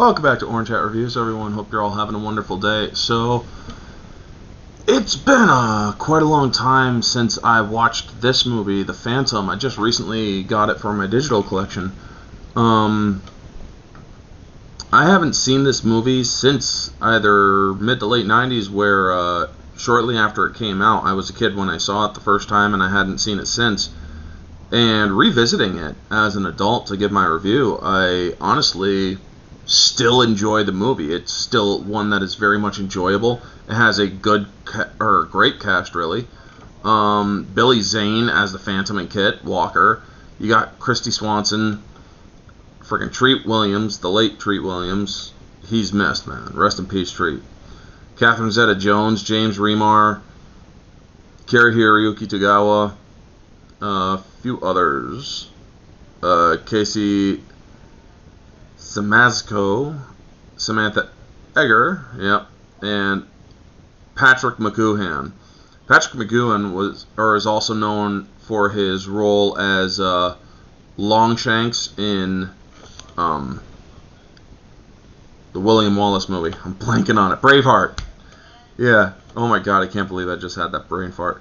Welcome back to Orange Hat Reviews, everyone. Hope you're all having a wonderful day. So, it's been quite a long time since I watched this movie, The Phantom. I just recently got it for my digital collection. I haven't seen this movie since either mid to late 90s, where shortly after it came out, I was a kid when I saw it the first time, and I hadn't seen it since. And revisiting it as an adult to give my review, I honestly still enjoy the movie. It's still one that is very much enjoyable. It has a great cast, really. Billy Zane as the Phantom and Kit Walker. You got Kristy Swanson, freaking Treat Williams, the late Treat Williams. He's missed, man. Rest in peace, Treat. Catherine Zeta-Jones, James Remar, Cary-Hiroyuki Tagawa, a few others. Casey Siemaszko, Samantha Eggar, yep, and Patrick McGoohan. Patrick McGoohan is also known for his role as Longshanks in the William Wallace movie. I'm blanking on it. Braveheart. Yeah. Oh my god, I can't believe I just had that brain fart.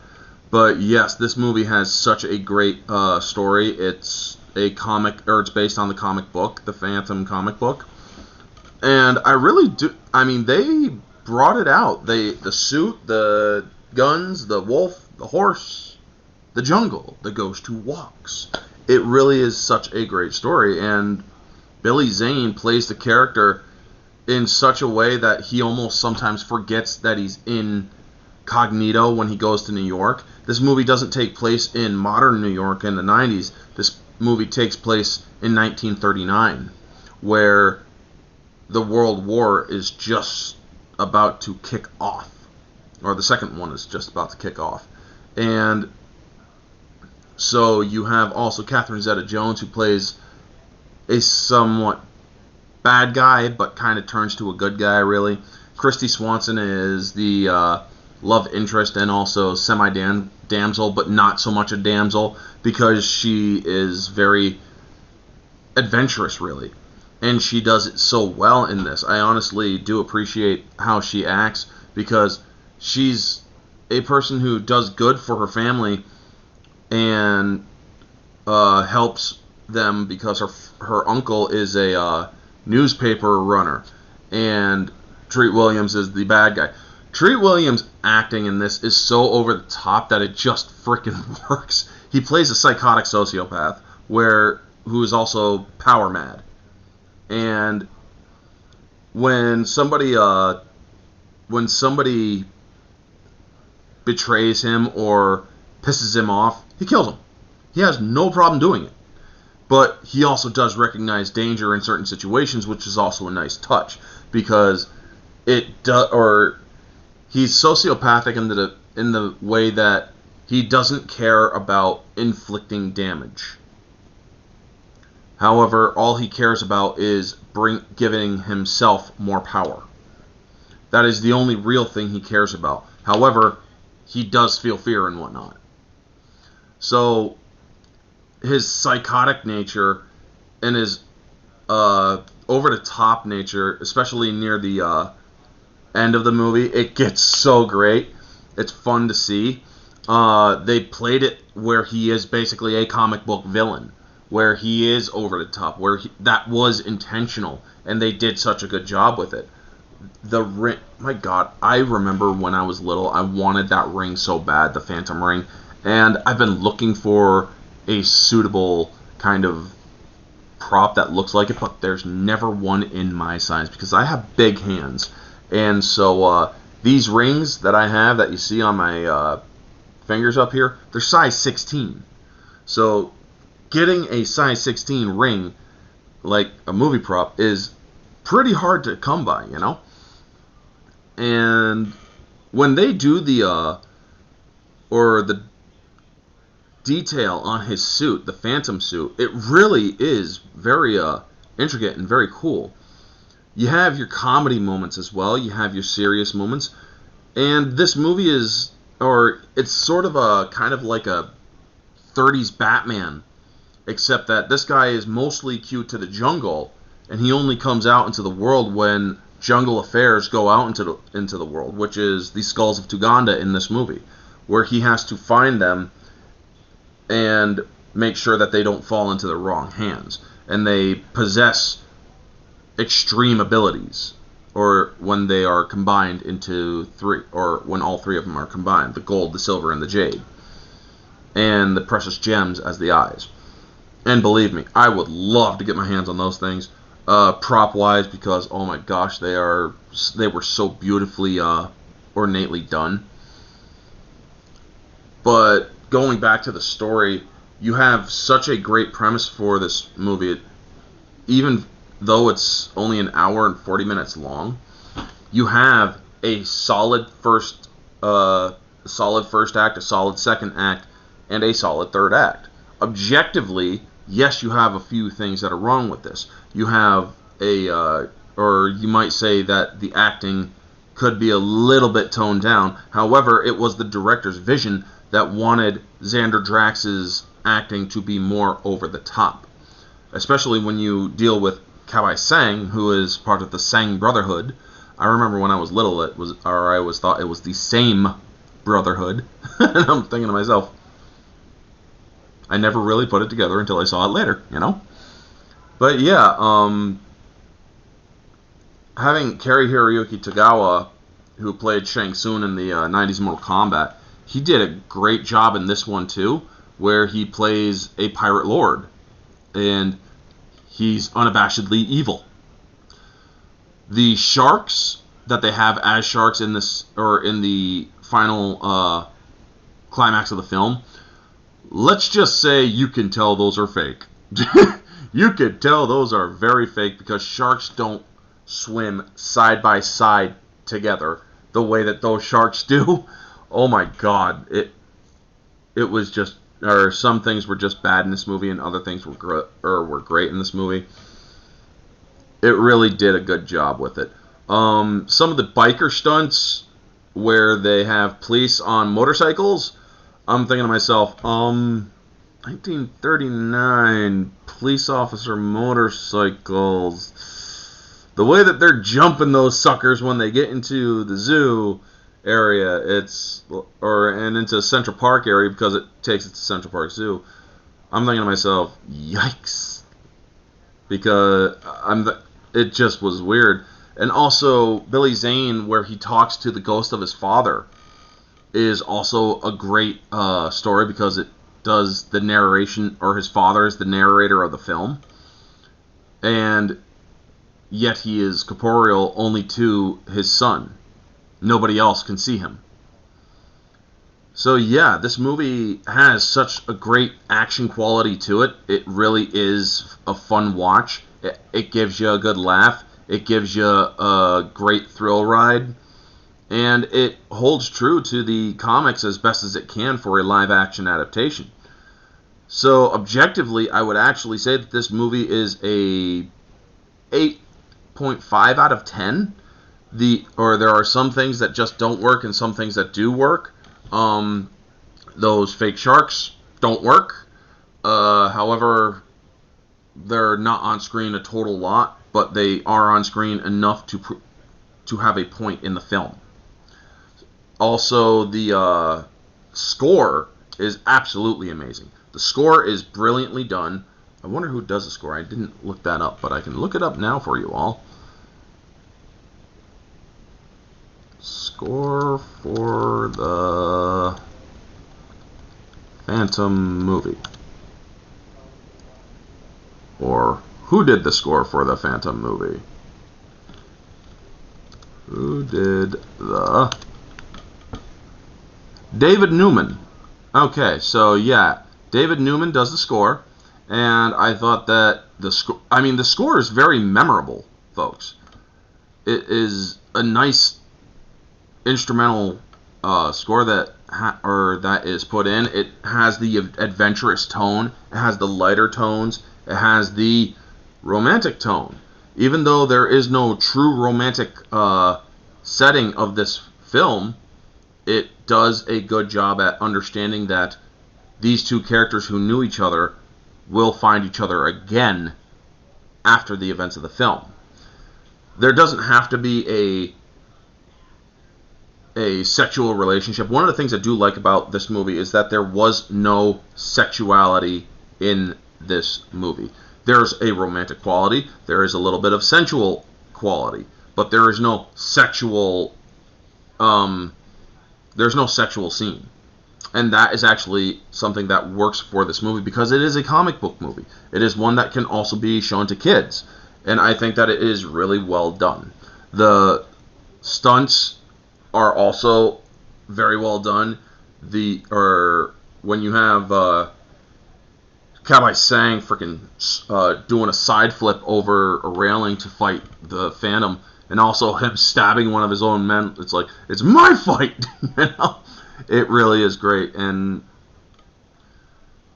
But yes, this movie has such a great story. It's a comic, or it's based on the comic book, the Phantom comic book. And I really do, I mean, they brought it out. The suit, the guns, the wolf, the horse, the jungle, the ghost who walks. It really is such a great story, and Billy Zane plays the character in such a way that he almost sometimes forgets that he's incognito when he goes to New York. This movie doesn't take place in modern New York in the 90s. This movie takes place in 1939, where the World War is just about to kick off, or the second one is just about to kick off. And so you have also Catherine Zeta-Jones, who plays a somewhat bad guy, but kind of turns to a good guy, really. Kristy Swanson is the love interest and also semi-damsel, but not so much a damsel, because she is very adventurous, really. And she does it so well in this. I honestly do appreciate how she acts, because she's a person who does good for her family and helps them, because her uncle is a newspaper runner, and Treat Williams is the bad guy. Treat Williams' acting in this is so over the top that it just freaking works. He plays a psychotic sociopath who is also power mad. And when somebody betrays him or pisses him off, he kills him. He has no problem doing it. But he also does recognize danger in certain situations, which is also a nice touch, because he's sociopathic in the way that he doesn't care about inflicting damage. However, all he cares about is giving himself more power. That is the only real thing he cares about. However, he does feel fear and whatnot. So his psychotic nature and his over-the-top nature, especially near the end of the movie, it gets so great. It's fun to see. They played it where he is basically a comic book villain, where he is over the top, that was intentional, and they did such a good job with it. The ring, my God, I remember when I was little, I wanted that ring so bad, the Phantom ring, and I've been looking for a suitable kind of prop that looks like it, but there's never one in my size, because I have big hands. And so these rings that I have that you see on my fingers up here, they're size 16. So getting a size 16 ring, like a movie prop, is pretty hard to come by, you know? And when they do the detail on his suit, the Phantom suit, it really is very intricate and very cool. You have your comedy moments as well. You have your serious moments. And this movie it's sort of a kind of like a 30s Batman, except that this guy is mostly cute to the jungle, and he only comes out into the world when jungle affairs go out into the world, which is the Skulls of Tuganda in this movie, where he has to find them and make sure that they don't fall into the wrong hands, and they possess extreme abilities, or when they are combined into three, or when all three of them are combined: the gold, the silver, and the jade, and the precious gems as the eyes. And believe me, I would love to get my hands on those things, prop wise, because oh my gosh, they were so beautifully ornately done. But going back to the story, you have such a great premise for this movie. Even though it's only an hour and 40 minutes long, you have a solid first act, a solid second act, and a solid third act. Objectively, yes, you have a few things that are wrong with this. You have or you might say that the acting could be a little bit toned down. However, it was the director's vision that wanted Xander Drax's acting to be more over the top, especially when you deal with Kabai Sang, who is part of the Sang Brotherhood. I remember when I was little, I always thought it was the same Brotherhood, and I'm thinking to myself, I never really put it together until I saw it later, you know? But yeah, having Cary Hiroyuki Tagawa, who played Shang Tsung in the 90s Mortal Kombat, he did a great job in this one too, where he plays a pirate lord, and he's unabashedly evil. The sharks that they have as sharks in this, or in the final climax of the film, let's just say you can tell those are fake. You can tell those are very fake, because sharks don't swim side by side together the way that those sharks do. Oh my god, it was just, or some things were just bad in this movie, and other things were great in this movie. It really did a good job with it. Some of the biker stunts where they have police on motorcycles, I'm thinking to myself, 1939 police officer motorcycles. The way that they're jumping those suckers when they get into the zoo area, and into Central Park area, because it takes it to Central Park Zoo. I'm thinking to myself, yikes, because it just was weird. And also Billy Zane, where he talks to the ghost of his father, is also a great story, because it does the narration, or his father is the narrator of the film, and yet he is corporeal only to his son. Nobody else can see him. So yeah, this movie has such a great action quality to it. It really is a fun watch. It gives you a good laugh. It gives you a great thrill ride. And it holds true to the comics as best as it can for a live action adaptation. So objectively, I would actually say that this movie is a 8.5 out of 10. There are some things that just don't work and some things that do work. Those fake sharks don't work. However, they're not on screen a total lot, but they are on screen enough to have a point in the film. Also, the score is absolutely amazing. The score is brilliantly done. I wonder who does the score. I didn't look that up, but I can look it up now for you all. Score for the Phantom movie. Or who did the score for the Phantom movie? Who did the... David Newman. Okay, so yeah, David Newman does the score, and I thought that the score is very memorable, folks. It is a nice instrumental score that is put in. It has the adventurous tone, it has the lighter tones, it has the romantic tone. Even though there is no true romantic setting of this film, it does a good job at understanding that these two characters who knew each other will find each other again after the events of the film. There doesn't have to be a sexual relationship. One of the things I do like about this movie is that there was no sexuality in this movie. There's a romantic quality, there is a little bit of sensual quality, but there is no sexual there's no sexual scene. And that is actually something that works for this movie because it is a comic book movie. It is one that can also be shown to kids. And I think that it is really well done. The stunts are also very well done. When you have Cowboy Sang freaking doing a side flip over a railing to fight the Phantom, and also him stabbing one of his own men, it's like, it's my fight, you know? It really is great, and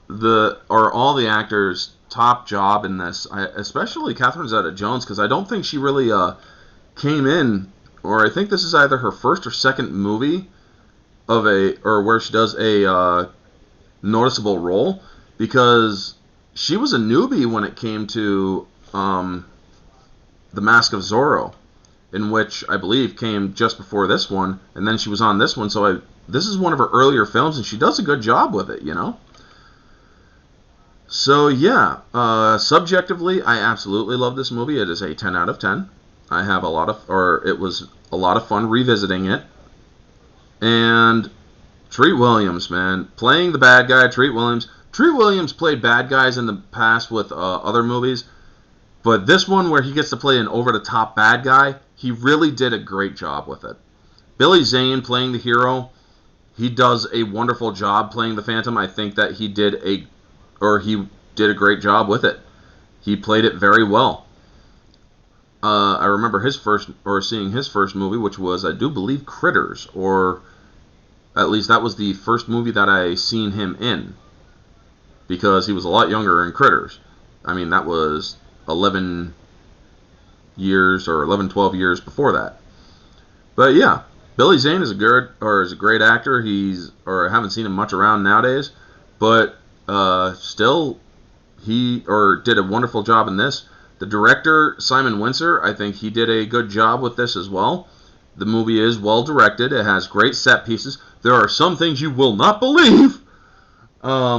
all the actors top job in this, especially Catherine Zeta-Jones, because I don't think she really came in, or I think this is either her first or second movie where she does a noticeable role, because she was a newbie when it came to The Mask of Zorro, in which I believe came just before this one, and then she was on this one, so this is one of her earlier films, and she does a good job with it, you know? So, yeah, subjectively, I absolutely love this movie. It is a 10 out of 10. It was a lot of fun revisiting it. And Treat Williams, man, playing the bad guy, Treat Williams. Treat Williams played bad guys in the past with other movies, but this one where he gets to play an over-the-top bad guy, he really did a great job with it. Billy Zane playing the hero, he does a wonderful job playing the Phantom. I think that he did a great job with it. He played it very well. I remember seeing his first movie, which was, I do believe, Critters, or at least that was the first movie that I seen him in, because he was a lot younger in Critters. I mean, that was 11 years or 11, 12 years before that. But yeah, Billy Zane is a great actor. I haven't seen him much around nowadays, but still, he did a wonderful job in this. The director, Simon Windsor, I think he did a good job with this as well. The movie is well directed. It has great set pieces. There are some things you will not believe. I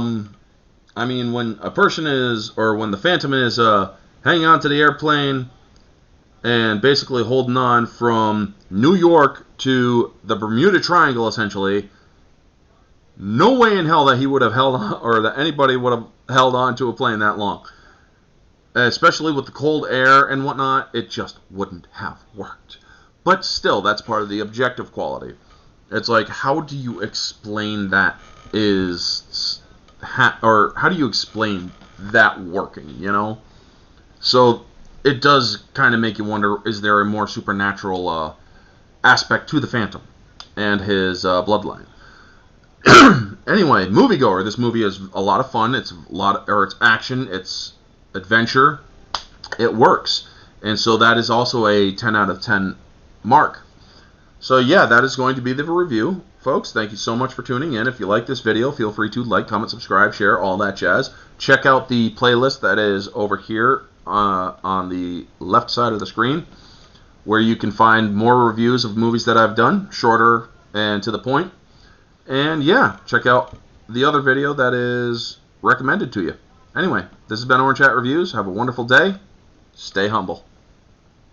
mean, when the Phantom is hanging on to the airplane and basically holding on from New York to the Bermuda Triangle, essentially, no way in hell that he would have held on, or that anybody would have held on to a plane that long. Especially with the cold air and whatnot, it just wouldn't have worked. But still, that's part of the objective quality. It's like, how do you explain that how do you explain that working, you know? So it does kind of make you wonder, is there a more supernatural aspect to the Phantom and his bloodline? Anyway, moviegoer, this movie is a lot of fun. It's action, it's adventure. It works. And so that is also a 10 out of 10 mark. So yeah, that is going to be the review, folks. Thank you so much for tuning in. If you like this video, feel free to like, comment, subscribe, share, all that jazz. Check out the playlist that is over here on the left side of the screen, where you can find more reviews of movies that I've done, shorter and to the point. And yeah, check out the other video that is recommended to you. Anyway, this has been Orange Hat Reviews. Have a wonderful day. Stay humble.